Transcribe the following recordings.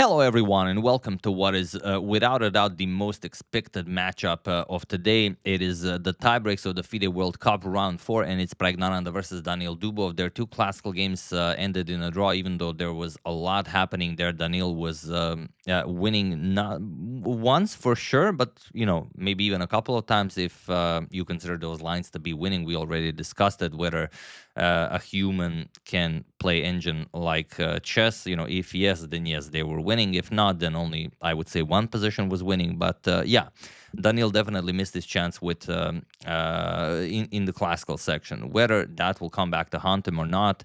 Hello, everyone, and welcome to what is, without a doubt, the most expected matchup of today. It is the tiebreaks of the FIDE World Cup round 4, and it's Praggnanandhaa versus Daniil Dubov. Their two classical games ended in a draw, even though there was a lot happening there. Daniil was winning not once for sure, but maybe even a couple of times if you consider those lines to be winning. We already discussed it, whether a human can play engine like chess. If yes, then yes, they were winning. If not, then only I would say one position was winning. But yeah, Daniil definitely missed his chance with in the classical section. Whether that will come back to haunt him or not,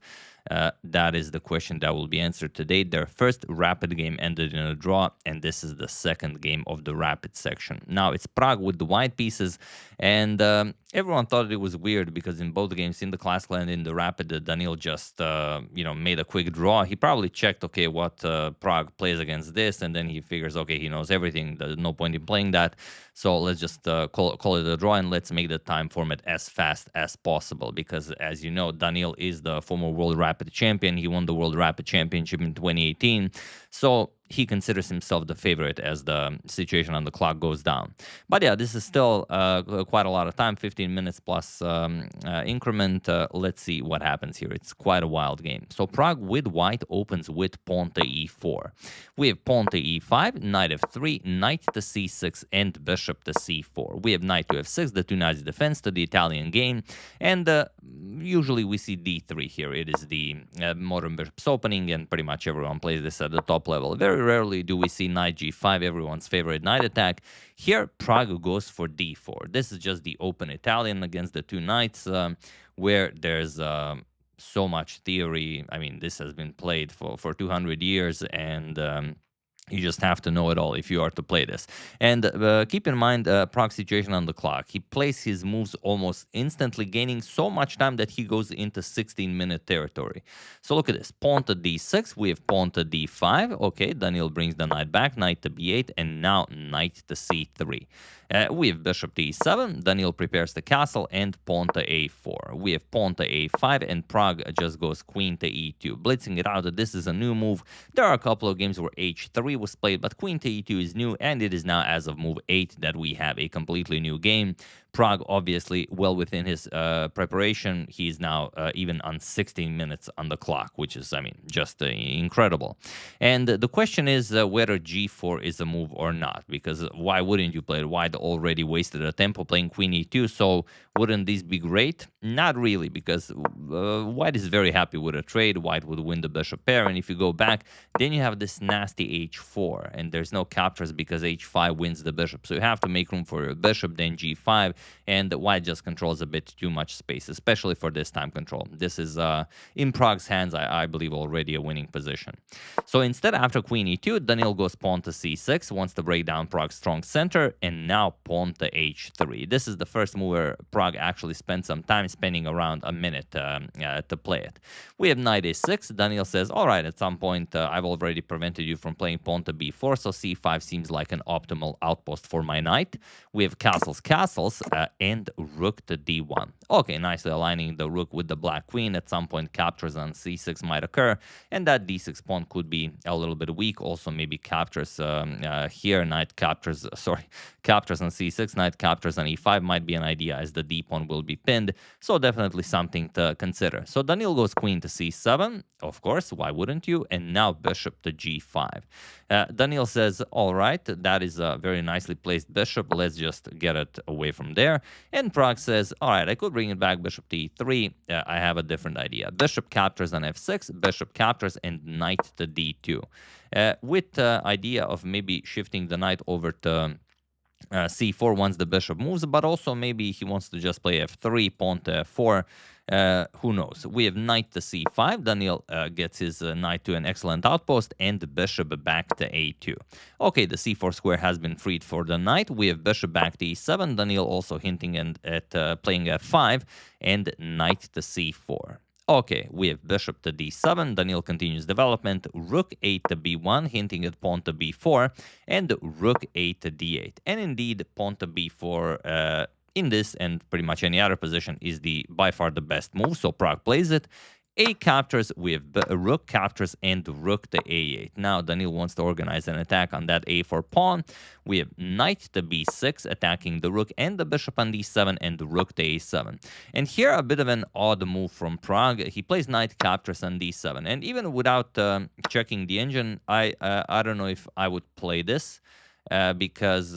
that is the question that will be answered today. Their first rapid game ended in a draw, and this is the second game of the rapid section. Now it's Prague with the white pieces, and everyone thought it was weird because in both games, in the classical and in the rapid, Daniil just made a quick draw. He probably checked, okay, what Prague plays against this, and then he figures, okay, he knows everything. There's no point in playing that, so let's just call it a draw, and let's make the time format as fast as possible. Because as you know, Daniil is the former World Rapid champion. He won the World Rapid Championship in 2018, so he considers himself the favorite as the situation on the clock goes down. But yeah, this is still quite a lot of time, 15 minutes plus increment. Let's see what happens here. It's quite a wild game. So Prague with white opens with pawn to e4. We have pawn to e5, knight f3, knight to c6, and bishop to c4. We have knight to f6, the two knights defense to the Italian game. And usually we see d3 here. It is the modern bishop's opening, and pretty much everyone plays this at the top level. Very rarely do we see knight g5, everyone's favorite knight attack. Here, Prague goes for d4. This is just the open Italian against the two knights, where there's so much theory. I mean, this has been played for 200 years, and you just have to know it all if you are to play this. And keep in mind Prague's situation on the clock. He plays his moves almost instantly, gaining so much time that he goes into 16-minute territory. So look at this. Pawn to d6. We have pawn to d5. Okay, Daniil brings the knight back. Knight to b8. And now knight to c3. We have bishop to e7. Daniil prepares the castle and pawn to a4. We have pawn to a5, and Prague just goes queen to e2. Blitzing it out. This is a new move. There are a couple of games where h3 was played, but queen to e2 is new, and it is now as of move 8 that we have a completely new game. Prague obviously well within his preparation. He's now even on 16 minutes on the clock, which is, I mean, just incredible. And the question is whether g4 is a move or not, because why wouldn't you play it? White already wasted a tempo playing queen e2, so wouldn't this be great? Not really, because white is very happy with a trade. White would win the bishop pair, and if you go back, then you have this nasty h4, and there's no captures because h5 wins the bishop. So you have to make room for your bishop, then g5, and white just controls a bit too much space, especially for this time control. This is, in Prague's hands, I believe, already a winning position. So instead, after queen e2, Daniil goes pawn to c6, wants to break down Prague's strong center, and now pawn to h3. This is the first move where Prague actually spent some time, spending around a minute to play it. We have knight a6. Daniil says, all right, at some point, I've already prevented you from playing pawn to b4, so c5 seems like an optimal outpost for my knight. We have castles, and rook to d1. Okay, nicely aligning the rook with the black queen. At some point, captures on c6 might occur, and that d6 pawn could be a little bit weak. Also, maybe captures here, knight captures, captures on c6, knight captures on e5 might be an idea, as the d pawn will be pinned. So definitely something to consider. So Daniil goes queen to c7, of course, why wouldn't you? And now bishop to g5. Daniil says, all right, that is a very nicely placed bishop. Let's just get it away from there. And Prague says, all right, I could bring it back, bishop to e3. I have a different idea. Bishop captures on f6, bishop captures, and knight to d2. With the idea of maybe shifting the knight over to c4 once the bishop moves, but also maybe he wants to just play f3, pawn to f4. Who knows? We have knight to c5. Daniil gets his knight to an excellent outpost, and the bishop back to a2. Okay, the c4 square has been freed for the knight. We have bishop back to e7. Daniil also hinting at playing f5, and knight to c4. Okay, we have bishop to d7. Daniil continues development. Rook 8 to b1, hinting at pawn to b4, and rook 8 to d8. And indeed, pawn to b4 in this and pretty much any other position is by far the best move. So Prague plays it, A captures, we have rook captures and rook to a8. Now Daniil wants to organize an attack on that a4 pawn. We have knight to b6 attacking the rook and the bishop on d7 and the rook to a7. And here a bit of an odd move from Pragg. He plays knight captures on d7, and even without checking the engine, I don't know if I would play this. Because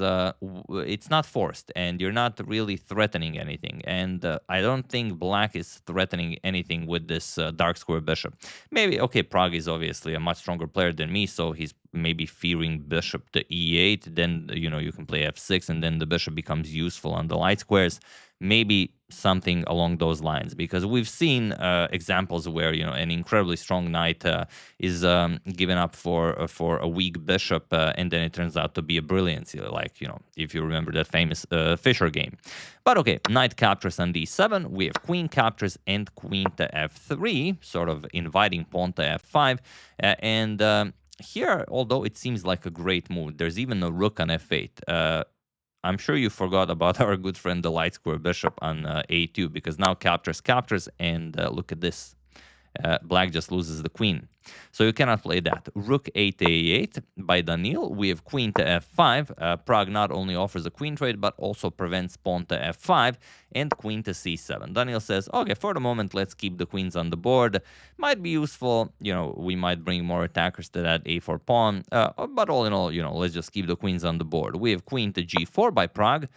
it's not forced and you're not really threatening anything. And I don't think black is threatening anything with this dark square bishop. Maybe, okay, Pragg is obviously a much stronger player than me, so he's maybe fearing bishop to e8. Then, you can play f6 and then the bishop becomes useful on the light squares. Maybe something along those lines, because we've seen examples where an incredibly strong knight is given up for a weak bishop, and then it turns out to be a brilliancy, like if you remember that famous Fischer game. But okay, knight captures on d7. We have queen captures and queen to f3, sort of inviting pawn to f5, and here, although it seems like a great move, there's even a rook on f8. I'm sure you forgot about our good friend the light square bishop on a2, because now captures, and look at this. Black just loses the queen. So you cannot play that. Rook 8 to a8 by Daniil. We have queen to f5. Pragg not only offers a queen trade, but also prevents pawn to f5 and queen to c7. Daniil says, okay, for the moment, let's keep the queens on the board. Might be useful. We might bring more attackers to that a4 pawn. But all in all, let's just keep the queens on the board. We have queen to g4 by Pragg.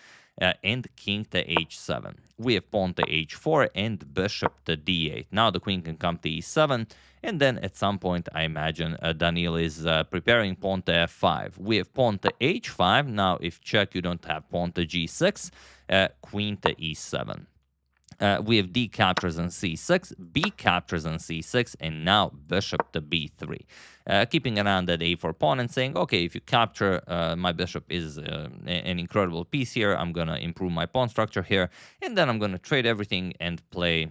And king to h7. We have pawn to h4 and bishop to d8. Now the queen can come to e7, and then at some point, I imagine, Daniil is preparing pawn to f5. We have pawn to h5. Now, if check, you don't have pawn to g6, queen to e7. We have d captures on c6, b captures on c6, and now bishop to b3. Keeping an eye on that a4 pawn and saying, okay, if you capture, my bishop is an incredible piece here. I'm going to improve my pawn structure here, and then I'm going to trade everything and play,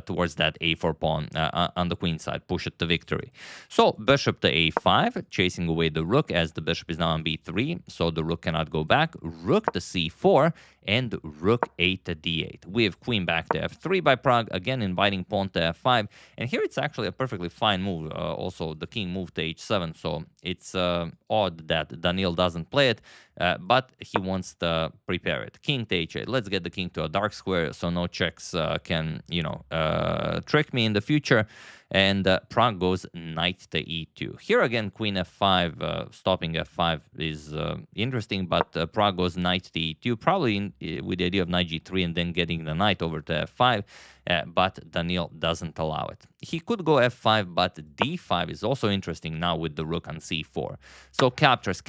towards that a4 pawn on the queen side, push it to victory. So bishop to a5, chasing away the rook as the bishop is now on b3, so the rook cannot go back. Rook to c4, and rook 8 to d8. We have queen back to f3 by Pragg, again inviting pawn to f5, and here it's actually a perfectly fine move. Also, the king moved to h7, so it's odd that Daniil doesn't play it, but he wants to prepare it. King to h8. Let's get the king to a dark square, so no checks can, trick me in the future. And Pragg goes knight to e2. Here again, queen f5, stopping f5 is interesting, but Pragg goes knight to e2, probably with the idea of knight g3 and then getting the knight over to f5, but Daniil doesn't allow it. He could go f5, but d5 is also interesting now with the rook on c4. So captures.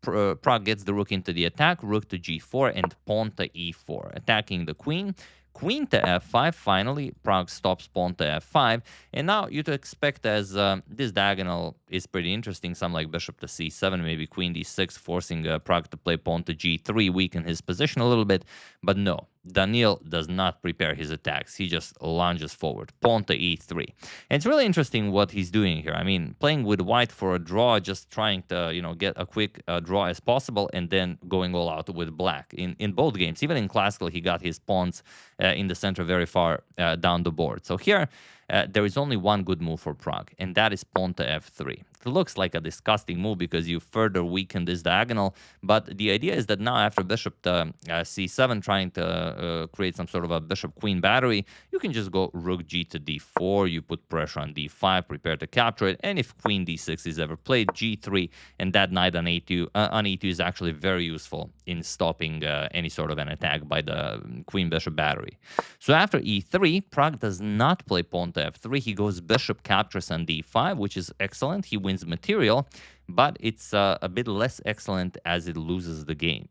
Pragg gets the rook into the attack, rook to g4, and pawn to e4, attacking the queen. Queen to f5, finally, Pragg stops pawn to f5, and now you'd expect, as this diagonal is pretty interesting, some like bishop to c7, maybe queen d6, forcing Pragg to play pawn to g3, weaken his position a little bit, but no. Daniil does not prepare his attacks. He just lunges forward. Pawn to e3. And it's really interesting what he's doing here. I mean, playing with white for a draw, just trying to, get a quick draw as possible, and then going all out with black. In both games, even in classical, he got his pawns in the center very far down the board. So here, there is only one good move for Pragg, and that is pawn to f3. It looks like a disgusting move because you further weaken this diagonal, but the idea is that now after bishop to c7, trying to create some sort of a bishop-queen battery, you can just go rook g to d4, you put pressure on d5, prepare to capture it, and if queen d6 is ever played, g3, and that knight on e2 is actually very useful in stopping any sort of an attack by the queen-bishop battery. So after e3, Pragg does not play pawn to f3, he goes bishop captures on d5, which is excellent. He wins material, but it's a bit less excellent as it loses the game.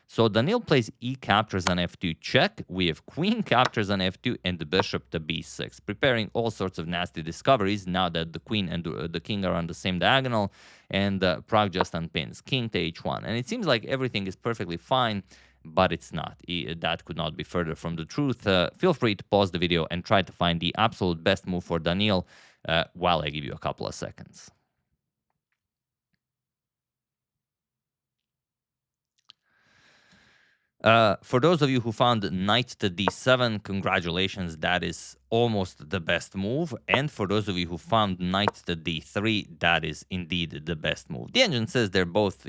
So Daniil plays e captures on f2 check. We have queen captures on f2 and the bishop to b6, preparing all sorts of nasty discoveries now that the queen and the king are on the same diagonal, and Pragg just unpins. King to h1. And it seems like everything is perfectly fine, but it's not. That could not be further from the truth. Feel free to pause the video and try to find the absolute best move for Daniil while I give you a couple of seconds. For those of you who found knight to d7, congratulations, that is almost the best move. And for those of you who found knight to d3, that is indeed the best move. The engine says they're both,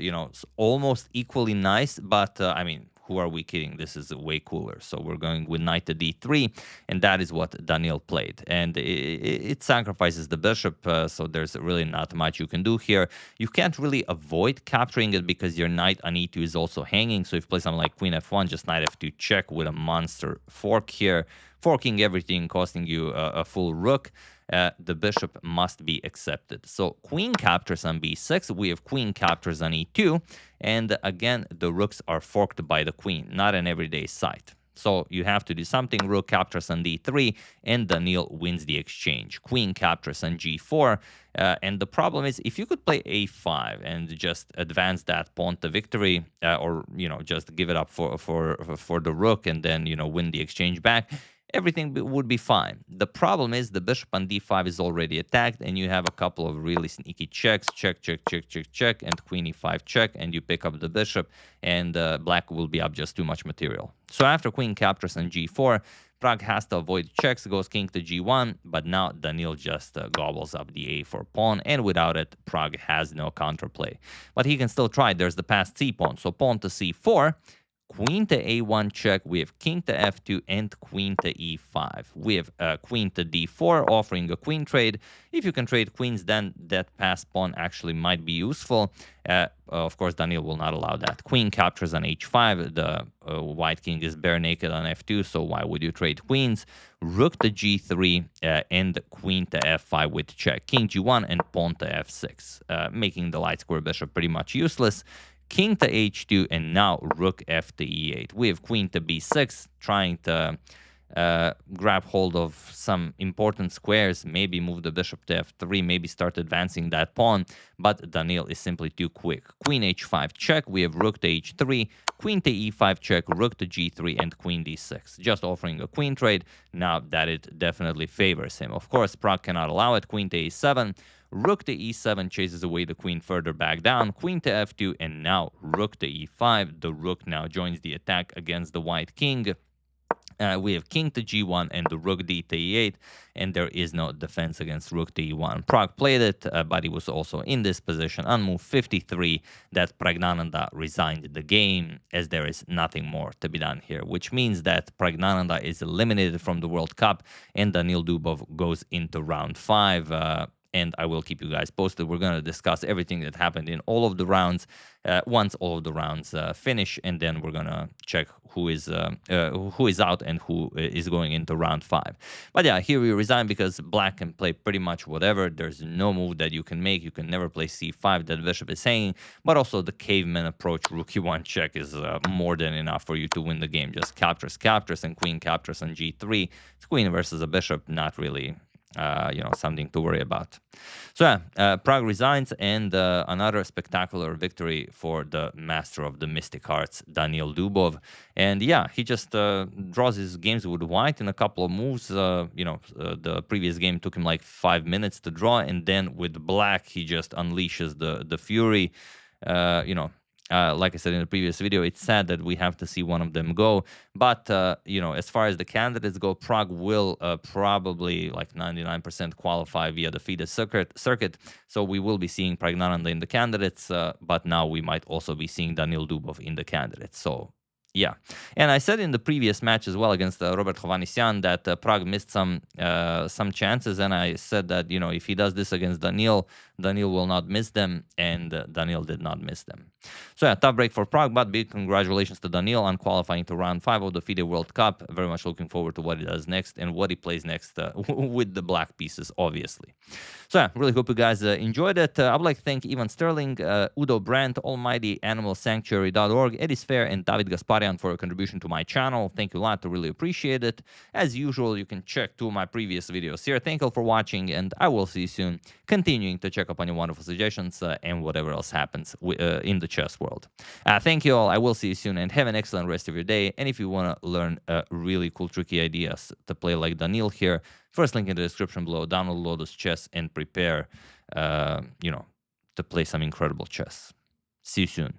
almost equally nice, but I mean, who are we kidding? This is way cooler. So we're going with knight to d3, and that is what Daniil played. And it sacrifices the bishop, so there's really not much you can do here. You can't really avoid capturing it because your knight on e2 is also hanging. So if you play something like queen f1, just knight f2 check with a monster fork here, forking everything, costing you a full rook. The bishop must be accepted. So queen captures on b6, we have queen captures on e2, and again, the rooks are forked by the queen, not an everyday sight. So you have to do something. Rook captures on d3, and Daniil wins the exchange. Queen captures on g4, and the problem is, if you could play a5 and just advance that pawn to victory, or just give it up for the rook, and then win the exchange back, everything would be fine. The problem is the bishop on d5 is already attacked, and you have a couple of really sneaky checks. Check, check, check, check, check, and queen e5 check, and you pick up the bishop, and black will be up just too much material. So after queen captures on g4, Pragg has to avoid checks, goes king to g1, but now Daniil just gobbles up the a4 pawn, and without it, Pragg has no counterplay. But he can still try. There's the passed c pawn, so pawn to c4, queen to a1 check, we have king to f2, and queen to e5. We have queen to d4, offering a queen trade. If you can trade queens, then that passed pawn actually might be useful. Of course, Daniil will not allow that. Queen captures on h5. The white king is bare naked on f2, so why would you trade queens? Rook to g3, and queen to f5 with check. King g1 and pawn to f6, making the light square bishop pretty much useless. King to h2, and now rook f to e8. We have queen to b6, trying to grab hold of some important squares, maybe move the bishop to f3, maybe start advancing that pawn, but Daniil is simply too quick. Queen h5 check, we have rook to h3, queen to e5 check, rook to g3, and queen d6. Just offering a queen trade, now that it definitely favors him. Of course, Pragg cannot allow it. Queen to e7, rook to e7 chases away the queen further back down, queen to f2, and now rook to e5. The rook now joins the attack against the white king. We have king to g1 and the rook d to e8, and there is no defense against rook to e1. Pragg played it, but he was also in this position on move 53 that Praggnanandhaa resigned the game, as there is nothing more to be done here, which means that Praggnanandhaa is eliminated from the World Cup, and Daniil Dubov goes into round 5. And I will keep you guys posted. We're going to discuss everything that happened in all of the rounds once all of the rounds finish, and then we're going to check who is out and who is going into round 5. But yeah, here we resign because black can play pretty much whatever. There's no move that you can make. You can never play c5, that bishop is hanging, but also the caveman approach, rook e1 check, is more than enough for you to win the game. Just captures, and queen captures on g3. It's queen versus a bishop, not really something to worry about. So yeah, Pragg resigns, and another spectacular victory for the master of the mystic arts, Daniil Dubov. And yeah, he just draws his games with white in a couple of moves. The previous game took him like 5 minutes to draw, and then with black, he just unleashes the fury. Like I said in the previous video, it's sad that we have to see one of them go. But, as far as the candidates go, Pragg will probably like 99% qualify via the FIDE circuit. So we will be seeing Praggnanandhaa in the candidates, but now we might also be seeing Daniil Dubov in the candidates. So yeah, and I said in the previous match as well against Robert Hovhannisyan that Pragg missed some chances, and I said that if he does this against Daniil will not miss them, and Daniil did not miss them. So yeah, tough break for Pragg, but big congratulations to Daniil on qualifying to round 5 of the FIDE World Cup. Very much looking forward to what he does next and what he plays next with the black pieces, obviously. So yeah, really hope you guys enjoyed it. I would like to thank Ivan Sterling, Udo Brandt, Almighty Animal Sanctuary.org, Eddie Sphere, and David Gasparian for a contribution to my channel. Thank you a lot. I really appreciate it. As usual, you can check 2 of my previous videos here. Thank you all for watching, and I will see you soon, continuing to check up on your wonderful suggestions and whatever else happens in the chess world. Thank you all. I will see you soon, and have an excellent rest of your day. And if you want to learn really cool, tricky ideas to play like Daniil here, first link in the description below. Download Lotus Chess and prepare, to play some incredible chess. See you soon.